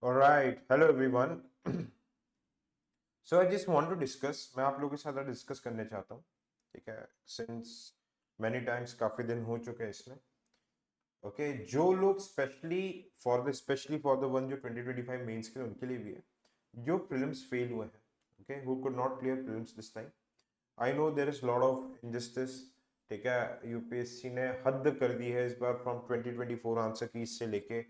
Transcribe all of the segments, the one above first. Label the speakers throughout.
Speaker 1: All right, hello everyone. So I just want to discuss. मैं आप लोगों के साथ डिस्कस करने चाहता हूँ, ठीक है? Since many times काफी दिन हो चुके हैं इसमें. ओके जो लोग स्पेशली फॉर द वन जो 2025 मेंस के लिए उनके लिए भी है, जो प्रीलिम्स फेल हुए हैं, okay who could not clear prelims this time. I know there is lot of injustice. ठीक है, यूपीएससी ने हद कर दी है इस बार फ्रॉम 2024 आंसर की से लेके.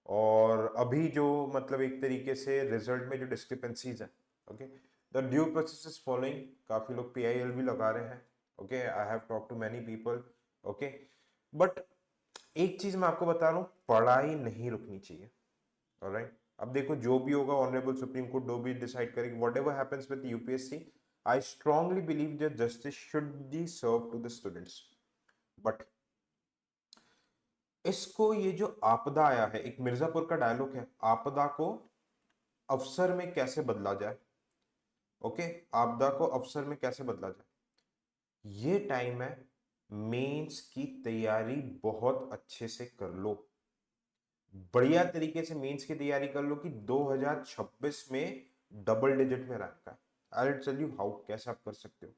Speaker 1: और अभी जो मतलब एक तरीके से रिजल्ट में जो डिस्क्रिपेंसीज है, okay the due process is following. काफी लोग पीआईएल भी लगा रहे हैं. Okay I have talk to many people. Okay but एक चीज मैं आपको बता रहा हूं, पढ़ाई नहीं रुकनी चाहिए. ऑलराइट, अब देखो जो भी होगा ऑनरेबल सुप्रीम कोर्ट जो भी डिसाइड करेगी, whatever happens with UPSC, I strongly believe that justice should be serve to the students. But इसको ये जो आपदा आया है, एक मिर्जापुर का डायलॉग है, आपदा को अवसर में कैसे बदला जाए. ओके आपदा को अवसर में कैसे बदला जाए, ये टाइम है. मेंस की तैयारी बहुत अच्छे से कर लो, बढ़िया तरीके से मेंस की तैयारी कर लो कि 2026 में डबल डिजिट में रैंक है. I will tell you how, कैसे आप कर सकते हो.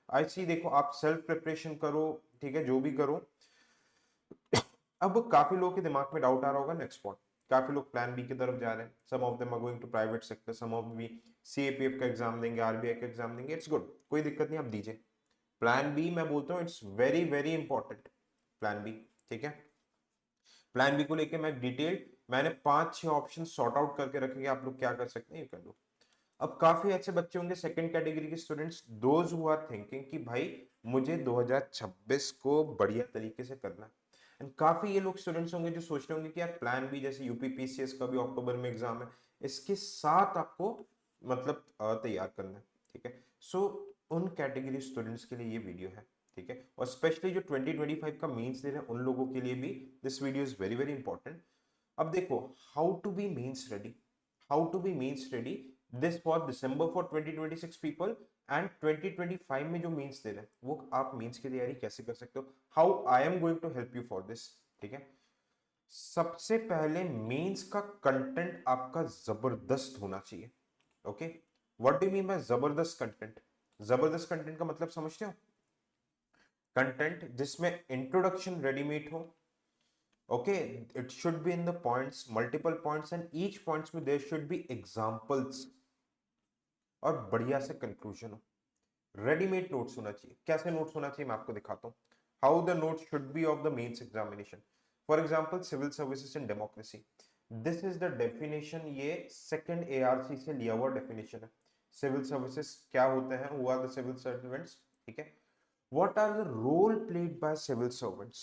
Speaker 1: आई सी देखो, आप सेल्फ प्रिपरेशन करो, ठीक है, जो भी करो. अब काफी लोगों के दिमाग में डाउट आ रहा होगा नेक्स्ट पॉइंट. काफी लोग प्लान बी की तरफ जा रहे हैं. Some of them are going to private sector, some of भी सीएपीएफ का एग्जाम देंगे, आरबीआई का एग्जाम देंगे. इट्स गुड, कोई दिक्कत नहीं, आप दीजिए. प्लान बी मैं बोलता हूँ it's very very important. Plan B, ठीक है. प्लान बी को लेके मैं डिटेल, मैंने 5-6 ऑप्शन सॉर्ट आउट करके रखेंगे, आप लोग क्या कर सकते हैं, यू कैन डू. अब काफी ऐसे बच्चे होंगे सेकंड कैटेगरी के students, those who are thinking कि भाई मुझे 2026 को बढ़िया तरीके से करना है. एंड काफी ये लोग स्टूडेंट्स होंगे जो सोच रहे होंगे कि यार प्लान बी जैसे यूपीपीसीएस का भी अक्टूबर में एग्जाम है, इसके साथ आपको मतलब तैयार करना है. ठीक है, सो उन कैटेगरी स्टूडेंट्स के लिए ये वीडियो है. ठीक है, और स्पेशली जो 2025 का मेंस दे रहे हैं उन लोगों के लिए भी this video is very very important. अब देखो, how to be mains ready, how to be mains ready, this for December for 2026 people. And 2025 में जो मीन्स दे रहे हैं वो आप मीन्स की तैयारी कैसे कर सकते हो, how I am going to help you for this. ठीक है, सबसे पहले मीन्स का कंटेंट आपका जबरदस्त होना चाहिए. Okay, what do mean by जबरदस्त कंटेंट. जबरदस्त कंटेंट का मतलब समझते हो, कंटेंट जिसमें इंट्रोडक्शन रेडीमेड हो. Okay, it should be in the points, multiple points, and each points में देयर शुड बी एग्जांपल्स, और बढ़िया से कंक्लूजन हो. रेडीमेड नोट्स होना चाहिए. कैसे नोट्स होना चाहिए मैं आपको दिखाता हूं. How the notes should be of the mains examination. For example civil services and democracy, this is the definition. ये सेकंड एआरसी से लिया हुआ डेफिनेशन है. सिविल सर्विसेज क्या होते हैं, who are the civil servants. ठीक है, what are the role played by civil servants.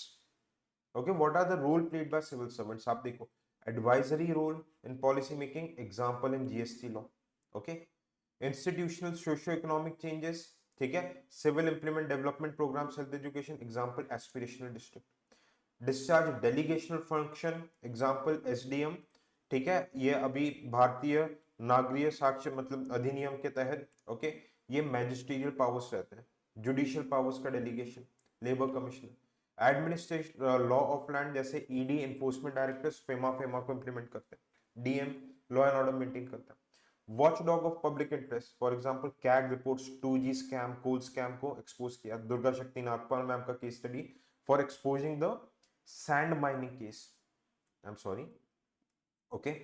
Speaker 1: Okay, what are the role played by civil servants, आप देखो. Advisory role in policy making, example in GST law. Okay, institutional socio economic changes. ठीक है, civil implement development programme, health education, example aspirational district. Discharge delegational function, example SDM. ठीक है, ये अभी भारतीय नागरिक साक्ष्य मतलब अधिनियम के तहत, ओके, ये मैजिस्ट्रियल पावर्स रहते हैं. जुडिशियल पावर्स का delegation, labour commissioner. Administration law of land, जैसे ED enforcement directors FEMA FEMA को इंप्लीमेंट करते हैं. DM law and order maintain करता है. Watchdog of public interest, for example CAG reports 2G scam, coal scam को expose किया. Durga Shakti Nagpal ma'am का case study for exposing the sand mining case. I am sorry. Okay,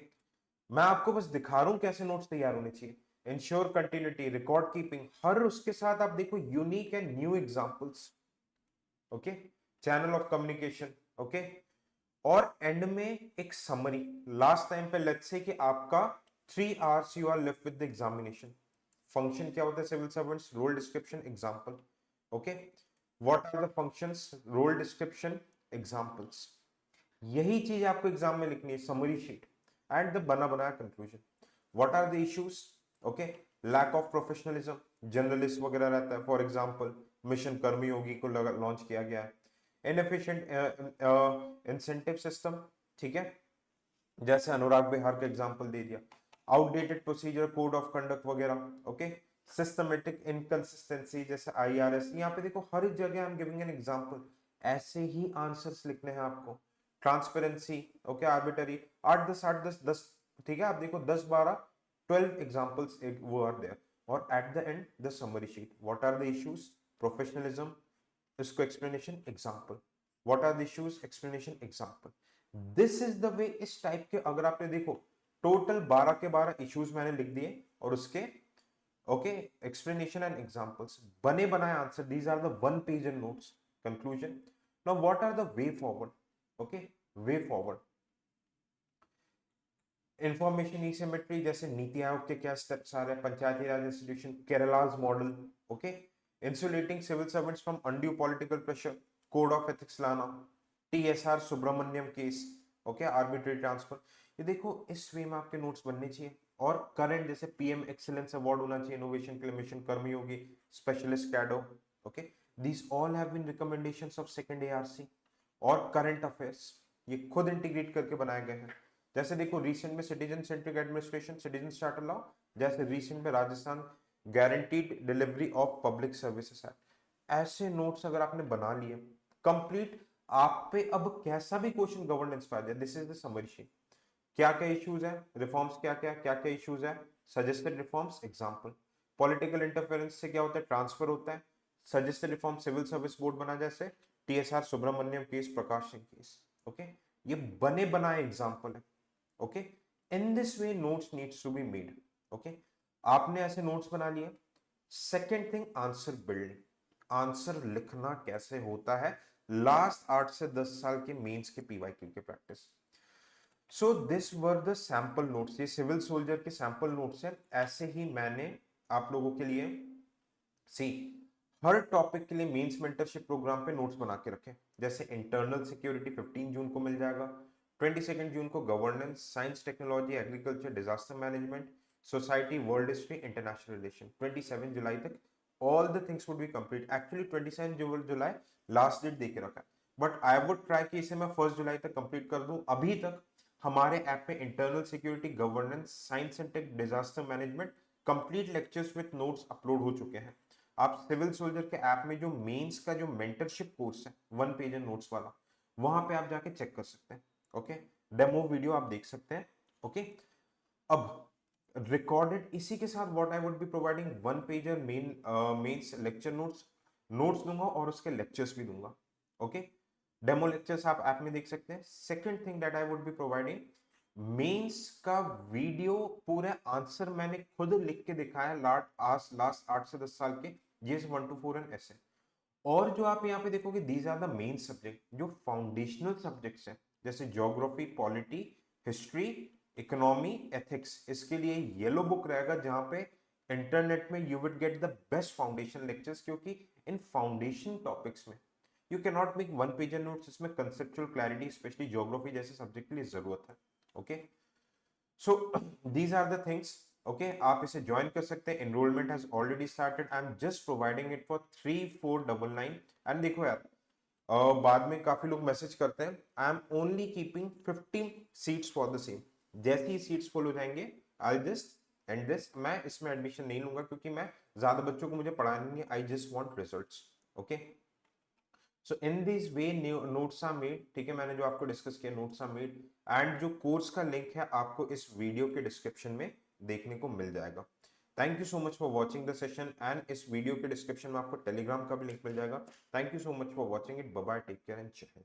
Speaker 1: मैं आपको बस दिखा रहा हूं कैसे नोट्स तैयार होने चाहिए. इंश्योर कंटिन्यूटी, रिकॉर्ड कीपिंग, हर उसके साथ आप देखो unique and new examples. Okay, channel of communication. Okay, और एंड में एक समरी लास्ट टाइम पे. लेट्स से कि आपका 3 hours you are left with the examination. Function क्या होता है civil servants, role description, example. Okay, what are the functions, role description, examples. यही चीज आपको एग्जाम में लिखनी है, समरी शीट एंड द बना बनाया conclusion. What are the issues. Okay, lack of professionalism, journalist वगैरह रहता है. फॉर एग्जांपल मिशन कर्मयोगी को लॉन्च किया गया है. इनएफिशिएंट इंसेंटिव सिस्टम, ठीक है, जैसे अनुराग बिहार का एग्जांपल दे दिया. Outdated procedure, code of conduct वगैरह. ओके, सिस्टमेटिक इनकंसिस्टेंसी जैसे आईआरएस. यहाँ पे देखो हर जगह I am giving an example, ऐसे ही आंसर्स लिखने हैं आपको. Transparency, okay, arbitrary. 8 10 8 10 10 ठीक है, आप देखो 10 12 12 एग्जांपल्स वो आर देयर, और at the end the summary sheet, what are the issues, professionalism, इसको explanation example, what are the issues, explanation example. This is the way. इस टाइप के अगर आपने देखो टोटल 12 के 12 इश्यूज मैंने लिख दिए और उसके ओके एक्सप्लेनेशन एंड एग्जांपल्स, बने बनाए answer, these are the one page and notes, conclusion. Now what are the way forward, okay way forward, information ई जैसे नीति आयोग के क्या स्टेप्स आ रहे हैं, Panchayati Raj institution, Kerala's model, okay insulating civil servants from undue political pressure, code of ethics लाना, TSR Subramaniam case, okay arbitrary transfer. ये देखो इस वे में आपके नोट्स बनने चाहिए। और करंट जैसे पीएम एक्सीलेंस अवार्ड होना चाहिए इनोवेशन के लिए, mission Karmayogi, specialist cadre, okay these all have been recommendations of second ARC. और करंट अफेयर्स ये खुद इंटीग्रेट करके बनाए गए हैं। जैसे देखो रिसेंट में citizen centric administration, citizen charter law, जैसे रिसेंट में Rajasthan guaranteed delivery of public services act. ऐसे नोट्स अगर आपने बना लिए कंप्लीट, आप पे अब कैसा भी क्वेश्चन गवर्नेंस पे आ जाए, this is the summary sheet. क्या क्या इश्यूज है, रिफॉर्म्स क्या क्या क्या क्या इश्यूज है, suggested reforms example, political interference से क्या होता है, ट्रांसफर होता है, suggested reform civil service board बना, जैसे TSR Subramaniam case, Prakash Singh case, okay ये बने बनाए एग्जांपल है। Okay in this way notes needs to be made, okay आपने ऐसे नोट्स बना लिए। Second thing answer building, answer लिखना कैसे होता है, लास्ट 8 से 10 साल के मेंस के पीवाईक्यू के practice. So this were the sample notes, ये सिविल सोल्जर के सैंपल नोट्स हैं। ऐसे ही मैंने आप लोगों के लिए सी हर टॉपिक के लिए मेंस मेंटरशिप प्रोग्राम पे नोट्स बना के रखे। जैसे इंटरनल सिक्योरिटी 15 जून को मिल जाएगा, 22 जून को governance, science technology, agriculture, disaster management, society, world history, international relation, 27 जुलाई तक all the things would be complete. Actually 27 जुलाई लास्ट डेट दे के रखा है, बट आई वुड ट्राई कि इसे मैं 1 जुलाई तक कंप्लीट कर दूं। अभी तक हमारे ऐप पे internal security, governance, science and tech, disaster management complete lectures with notes upload हो चुके हैं। आप सिविल सोल्जर के ऐप में जो मेंस का जो मेंटरशिप कोर्स है वन पेज एंड नोट्स वाला, वहां पे आप जाके चेक कर सकते हैं। ओके डेमो वीडियो आप देख सकते हैं। ओके अब रिकॉर्डेड इसी के साथ what I would be providing one pager mains lecture notes, notes दूंगा और उसके लेक्चर्स भी दूंगा। ओके डेमो लेक्चर्स आप ऐप में देख सकते हैं। Second thing that I would be providing mains का वीडियो, पूरे आंसर मैंने खुद लिख के दिखाया लास्ट 8 से 10 साल के जीएस 1 to 4 एंड ऐसे। और जो आप यहाँ पे देखोगे these are the main subject, जो फाउंडेशनल सब्जेक्ट्स हैं, जैसे geography, polity, history, economy, ethics, इसके लिए येलो बुक रहेगा जहां पे इंटरनेट में you will get the best foundation lectures, क्योंकि इन फाउंडेशन टॉपिक्स में you can not make one pager notes, इसमें कंसेप्चुअल क्लैरिटी स्पेशली ज्योग्राफी जैसे सब्जेक्ट के लिए जरूरत है। Okay so these are the things. Okay आप इसे ज्वाइन कर सकते हैं, enrolment has already started, I am just providing it for 3499। And देखो यार बाद में काफी लोग मैसेज करते हैं, I am only keeping 15 seats for the same. जैसे ही सीट्स फुल हो जाएंगे आई जस्ट एंड दिस, मैं इसमें एडमिशन नहीं लूंगा क्योंकि मैं ज्यादा बच्चों को मुझे पढ़ाना नहीं है, I just want results. Okay so in this way notes are made, ठीक है मैंने जो आपको डिस्कस किया नोट्स आर मेड, एंड जो कोर्स का लिंक है आपको इस वीडियो के डिस्क्रिप्शन में देखने को मिल जाएगा। Thank you so much for watching the session, and इस वीडियो के डिस्क्रिप्शन में आपको टेलीग्राम का भी लिंक मिल जाएगा। Thank you so much for watching it, bye bye, take care and Jai Hind.